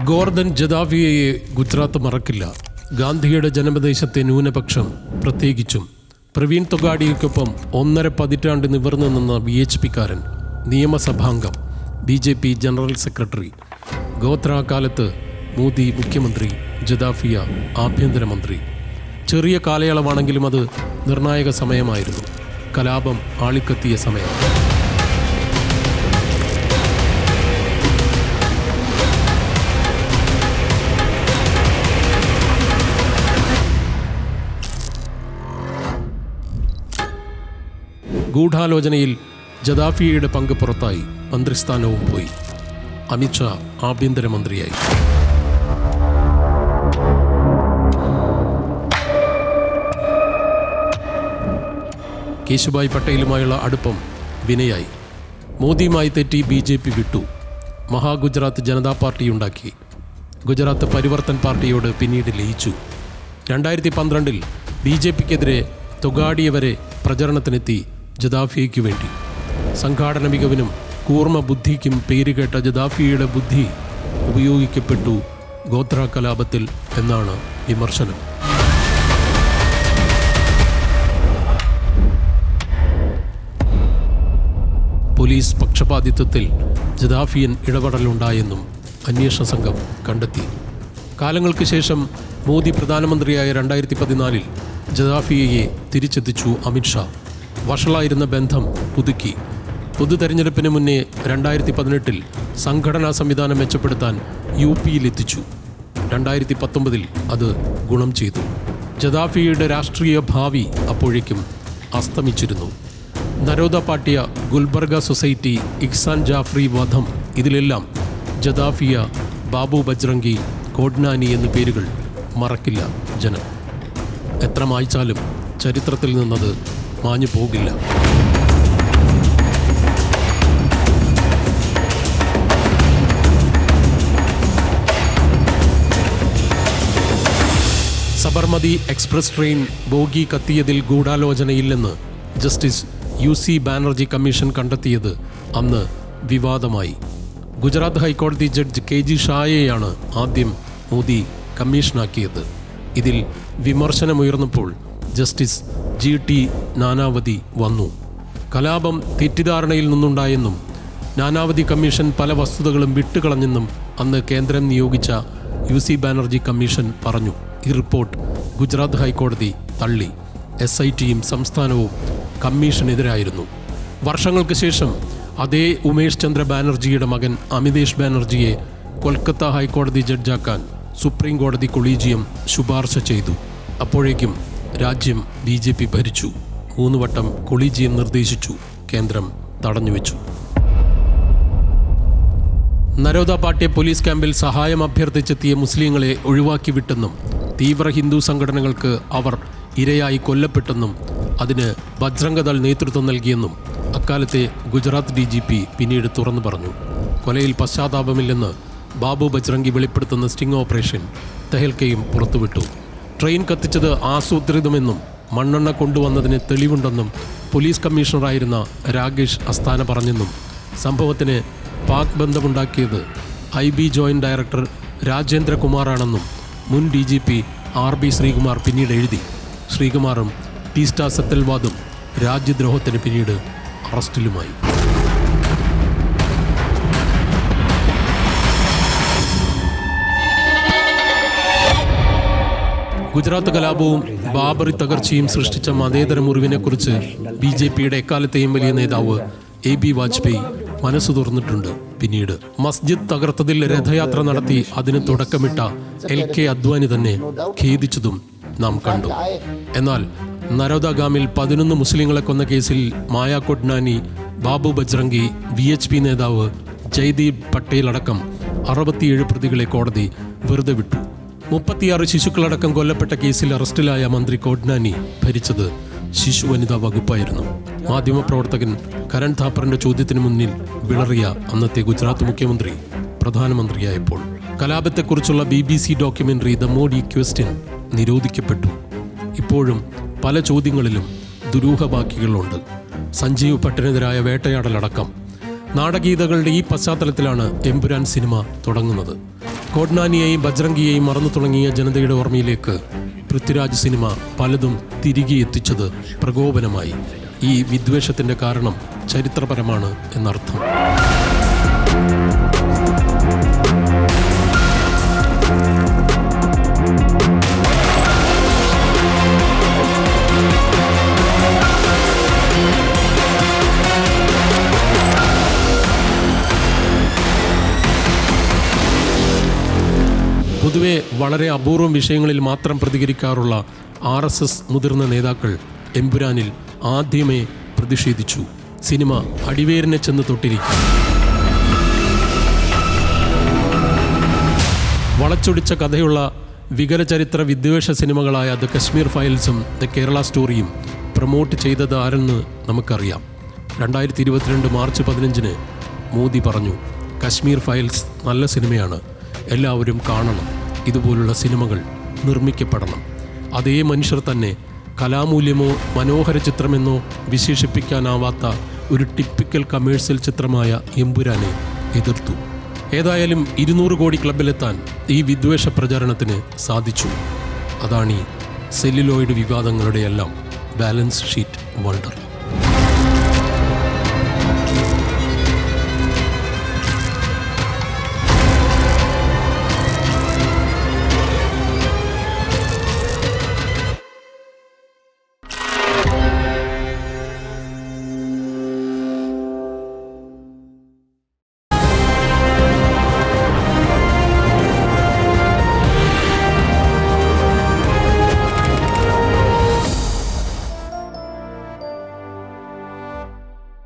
Gordon ജദാഫിയയെ Gujarat മറക്കില്ല. ഗാന്ധിയുടെ ജന്മദേശത്തെ ന്യൂനപക്ഷം, പ്രത്യേകിച്ചും പ്രവീൺ തൊഗാഡിയയ്ക്കൊപ്പം 1.5 പതിറ്റാണ്ട് നിവർന്നു നിന്ന VHP-കാരൻ, നിയമസഭാംഗം, BJP ജനറൽ സെക്രട്ടറി. ഗോത്ര കാലത്ത് മോദി മുഖ്യമന്ത്രി, ജദാഫിയ ആഭ്യന്തരമന്ത്രി. ചെറിയ കാലയളവാണെങ്കിലും അത് നിർണായക സമയമായിരുന്നു. കലാപം ആളിക്കത്തിയ സമയം. ഗൂഢാലോചനയിൽ ജദാഫിയയുടെ പങ്ക് പുറത്തായി. മന്ത്രിസ്ഥാനവും പോയി. അമിത്ഷാ ആഭ്യന്തരമന്ത്രിയായി. കേശുഭായ് പട്ടേലുമായുള്ള അടുപ്പം വിനയായി. മോദിയുമായി തെറ്റി BJP വിട്ടു. മഹാഗുജറാത്ത് ജനതാ പാർട്ടി ഉണ്ടാക്കി. ഗുജറാത്ത് പരിവർത്തൻ പാർട്ടിയോട് പിന്നീട് ലയിച്ചു. 2012-ൽ BJP-ക്കെതിരെ തൊഗാഡിയ വരെ പ്രചരണത്തിനെത്തി ജദാഫിയയ്ക്ക് വേണ്ടി. സംഘാടന മികവിനും കൂർമ്മ ബുദ്ധിക്കും പേരുകേട്ട ജദാഫിയയുടെ ബുദ്ധി ഉപയോഗിക്കപ്പെട്ടു ഗോത്ര കലാപത്തിൽ എന്നാണ് വിമർശനം. പോലീസ് പക്ഷപാതിത്വത്തിൽ ജദാഫിയൻ ഇടപെടലുണ്ടായെന്നും അന്വേഷണ സംഘം കണ്ടെത്തി. കാലങ്ങൾക്ക് ശേഷം മോദി പ്രധാനമന്ത്രിയായ 2014-ൽ ജദാഫിയയെ തിരിച്ചെത്തിച്ചു അമിത്ഷാ. വഷളായിരുന്ന ബന്ധം പുതുക്കി. പൊതു തെരഞ്ഞെടുപ്പിന് മുന്നേ 2018-ൽ സംഘടനാ സംവിധാനം മെച്ചപ്പെടുത്താൻ UP-യിലെത്തിച്ചു. 2019-ൽ അത് ഗുണം ചെയ്തു. ജദാഫിയയുടെ രാഷ്ട്രീയ ഭാവി അപ്പോഴേക്കും അസ്തമിച്ചിരുന്നു. നരോദ പാട്ടിയ, ഗുൽബർഗ സൊസൈറ്റി, ഇഹ്സാൻ ജാഫ്രി വധം, ഇതിലെല്ലാം ജദാഫിയ, ബാബു ബജ്രംഗി, കോഡ്നാനി എന്ന പേരുകൾ മറക്കില്ല ജനം. എത്ര മായ്ച്ചാലും ചരിത്രത്തിൽ നിന്നത് മാഞ്ഞു പോകില്ല. സബർമതി എക്സ്പ്രസ് ട്രെയിൻ ബോഗി കത്തിയതിൽ ഗൂഢാലോചനയില്ലെന്ന് ജസ്റ്റിസ് UC ബാനർജി കമ്മീഷൻ കണ്ടെത്തിയത് അന്ന് വിവാദമായി. ഗുജറാത്ത് ഹൈക്കോടതി ജഡ്ജ് KG ഷായെയാണ് ആദ്യം മോദി കമ്മീഷനാക്കിയത്. ഇതിൽ വിമർശനമുയർന്നപ്പോൾ ജസ്റ്റിസ് GT നാനാവതി വന്നു. കലാപം തെറ്റിദ്ധാരണയിൽ നിന്നുണ്ടായെന്നും നാനാവതി കമ്മീഷൻ പല വസ്തുതകളും വിട്ടുകളഞ്ഞെന്നും അന്ന് കേന്ദ്രം നിയോഗിച്ച UC ബാനർജി കമ്മീഷൻ പറഞ്ഞു. ഈ റിപ്പോർട്ട് ഗുജറാത്ത് ഹൈക്കോടതി തള്ളി. SITയും സംസ്ഥാനവും കമ്മീഷനെതിരായിരുന്നു. വർഷങ്ങൾക്ക് ശേഷം അതേ ഉമേഷ് ചന്ദ്ര ബാനർജിയുടെ മകൻ അമിതേഷ് ബാനർജിയെ കൊൽക്കത്ത ഹൈക്കോടതി ജഡ്ജാക്കാൻ സുപ്രീം കോടതി കൊളീജിയം ശുപാർശ ചെയ്തു. അപ്പോഴേക്കും രാജ്യം BJP ഭരിച്ചു. 3 വട്ടം കൊളീജിയം നിർദ്ദേശിച്ചു. കേന്ദ്രം തടഞ്ഞുവെച്ചു. നരോദ പാട്യ പോലീസ് ക്യാമ്പിൽ സഹായം അഭ്യർത്ഥിച്ചെത്തിയ മുസ്ലിങ്ങളെ ഒഴിവാക്കി വിട്ടെന്നും തീവ്ര ഹിന്ദു സംഘടനകൾക്ക് അവർ ഇരയായി കൊല്ലപ്പെട്ടെന്നും അതിന് ബജ്രംഗദൾ നേതൃത്വം നൽകിയെന്നും അക്കാലത്തെ ഗുജറാത്ത് DGP പിന്നീട് തുറന്നു പറഞ്ഞു. കൊലയിൽ പശ്ചാത്താപമില്ലെന്ന് ബാബു ബജ്രംഗി വെളിപ്പെടുത്തുന്ന സ്റ്റിംഗ് ഓപ്പറേഷൻ തെഹൽക്കയും പുറത്തുവിട്ടു. ട്രെയിൻ കത്തിച്ചത് ആസൂത്രിതമെന്നും മണ്ണെണ്ണ കൊണ്ടുവന്നതിന് തെളിവുണ്ടെന്നും പോലീസ് കമ്മീഷണറായിരുന്ന രാകേഷ് അസ്താന പറഞ്ഞെന്നും സംഭവത്തിന് പാക് ബന്ധമുണ്ടാക്കിയത് IB ജോയിന്റ് ഡയറക്ടർ രാജേന്ദ്ര കുമാറാണെന്നും മുൻ DGP RB ശ്രീകുമാർ പിന്നീട് എഴുതി. ശ്രീകുമാറും ടീസ്റ്റ സത്തൽവാദും രാജ്യദ്രോഹത്തിന് പിന്നീട് അറസ്റ്റിലുമായി. ഗുജറാത്ത് കലാപവും ബാബറി തകർച്ചയും സൃഷ്ടിച്ച മതേതര മുറിവിനെക്കുറിച്ച് BJP-യുടെ എക്കാലത്തെയും വലിയ നേതാവ് AB വാജ്പേയി മനസ്സ് തുറന്നിട്ടുണ്ട്. പിന്നീട് മസ്ജിദ് തകർത്തതിൽ രഥയാത്ര നടത്തി അതിന് തുടക്കമിട്ട LK അദ്വാനി തന്നെ ഖേദിച്ചതും നാം കണ്ടു. എന്നാൽ നരോദാഗാമിൽ 11 മുസ്ലിങ്ങളെ കൊന്ന കേസിൽ മായ കോഡ്നാനി, ബാബു ബജ്രംഗി, VHP നേതാവ് ജയ്ദീപ് പട്ടേൽ അടക്കം 67 പ്രതികളെ കോടതി വെറുതെ വിട്ടു. 36 ശിശുക്കളടക്കം കൊല്ലപ്പെട്ട കേസിൽ അറസ്റ്റിലായ മന്ത്രി കോഡ്നാനി ഭരിച്ചത് ശിശു വനിതാ വകുപ്പായിരുന്നു. മാധ്യമപ്രവർത്തകൻ കരൺ താപ്പറിന്റെ ചോദ്യത്തിന് മുന്നിൽ വിളറിയ അന്നത്തെ ഗുജറാത്ത് മുഖ്യമന്ത്രി പ്രധാനമന്ത്രിയായപ്പോൾ കലാപത്തെക്കുറിച്ചുള്ള BBC documentary the Modi question നിരോധിക്കപ്പെട്ടു. ഇപ്പോഴും പല ചോദ്യങ്ങളിലും ദുരൂഹബാക്കികളുണ്ട്. സഞ്ജീവ് ഭട്ടിനെതിരായ വേട്ടയാടലടക്കം. നാടകീയതകളുടെ ഈ പശ്ചാത്തലത്തിലാണ് എമ്പുരാൻ സിനിമ തുടങ്ങുന്നത്. കോഡ്നാനിയെയും ബജ്രംഗിയെയും മറന്നു തുടങ്ങിയ ജനതയുടെ ഓർമ്മയിലേക്ക് പൃഥ്വിരാജ് സിനിമ പലതും തിരികെ എത്തിച്ചത് പ്രകോപനമായി. ഈ വിദ്വേഷത്തിൻ്റെ കാരണം ചരിത്രപരമാണ് എന്നർത്ഥം. പൊതുവെ വളരെ അപൂർവം വിഷയങ്ങളിൽ മാത്രം പ്രതികരിക്കാറുള്ള RSS മുതിർന്ന നേതാക്കൾ എമ്പുരാനിൽ ആദ്യമേ പ്രതിഷേധിച്ചു. സിനിമ അടിവേരിനെ ചെന്ന് തൊട്ടിരിക്കും. വളച്ചൊടിച്ച കഥയുള്ള വികലചരിത്ര വിദ്വേഷ സിനിമകളായ ദ കശ്മീർ ഫയൽസും ദ കേരള സ്റ്റോറിയും പ്രൊമോട്ട് ചെയ്തത് ആരെന്ന് നമുക്കറിയാം. 2022 മാർച്ച് 15 മോദി പറഞ്ഞു, കശ്മീർ ഫയൽസ് നല്ല സിനിമയാണ്, എല്ലാവരും കാണണം, ഇതുപോലുള്ള സിനിമകൾ നിർമ്മിക്കപ്പെടണം. അതേ മനുഷ്യർ തന്നെ കലാമൂല്യമോ മനോഹര ചിത്രമെന്നോ വിശേഷിപ്പിക്കാനാവാത്ത ഒരു ടിപ്പിക്കൽ കമേഴ്സ്യൽ ചിത്രമായ എമ്പുരാനെ എതിർത്തു. ഏതായാലും 200 കോടി ക്ലബിലെത്താൻ ഈ വിദ്വേഷ പ്രചാരണത്തിന് സാധിച്ചു. അതാണ് ഈ സെല്ലുലോയിഡ് വിവാദങ്ങളുടെയെല്ലാം ബാലൻസ് ഷീറ്റ് വണ്ടർ.